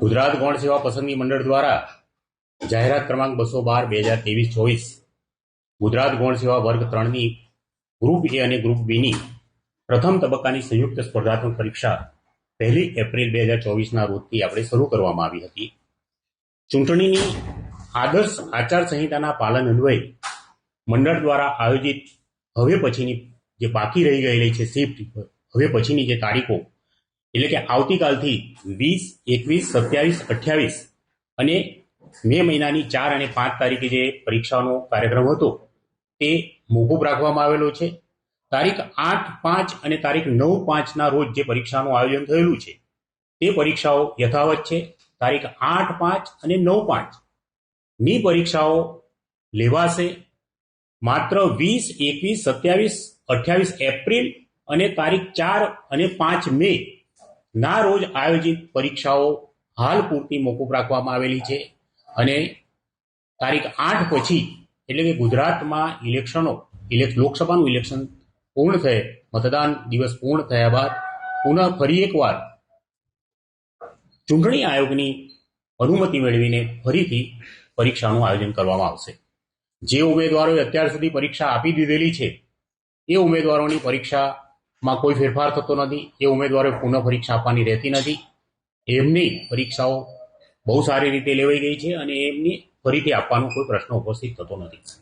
ગુજરાત ગૌણ સેવા પસંદગી મંડળ દ્વારા જાહેરાત ક્રમાંક 212/2023-24 ગુજરાત ગૌણ સેવા વર્ગ 3ની ગ્રુપ એ અને ગ્રુપ બીની પ્રથમ તબક્કાની સંયુક્ત સ્પર્ધાત્મક પરીક્ષા 1 એપ્રિલ 2024ના રોજથી આપણે શરૂ કરવામાં આવી હતી. ચૂંટણીની આદર્શ આચારસંહિતાના પાલન અન્વયે મંડળ દ્વારા આયોજિત હવે પછીની જે બાકી રહી ગયેલી છે શિફ્ટ હવે પછીની જે તારીખો એટલે કે આવતીકાલથી 20, 21, 27, 28 અને મે મહિનાની 4 અને 5 તારીખે જે પરીક્ષાનો કાર્યક્રમ હતો તે મોકૂફ રાખવામાં આવેલો છે. તારીખ 8, 5 અને તારીખ 9, 5ના રોજ જે પરીક્ષાનું આયોજન થયેલું છે તે પરીક્ષાઓ યથાવત છે. તારીખ 8, 5 અને 9, 5ની પરીક્ષાઓ લેવાશે. માત્ર 20, 21, 27, 28 એપ્રિલ અને તારીખ 4 અને 5 મે ના રોજ આયોજિત પરીક્ષાઓ હાલ પૂરતી મોકૂફ રાખવામાં આવેલી છે અને તારીખ 8 પછી એટલે કે ગુજરાતમાં લોકસભાનું ઇલેક્શન પૂર્ણ થયે મતદાન દિવસ પૂર્ણ થયા બાદ પુનઃ ફરી એકવાર ચૂંટણી આયોગની અનુમતિ મેળવીને ફરીથી પરીક્ષાનું આયોજન કરવામાં આવશે. જે ઉમેદવારોએ અત્યાર સુધી પરીક્ષા આપી દીધેલી છે એ ઉમેદવારોની પરીક્ષામાં કોઈ ફેરફાર થતો નથી. એ ઉમેદવારોએ પુનઃ પરીક્ષા આપવાની રહેતી નથી. એમની પરીક્ષાઓ બહુ સારી રીતે લેવાઈ ગઈ છે અને એમની ફરીથી આપવાનો કોઈ પ્રશ્ન ઉપસ્થિત થતો નથી.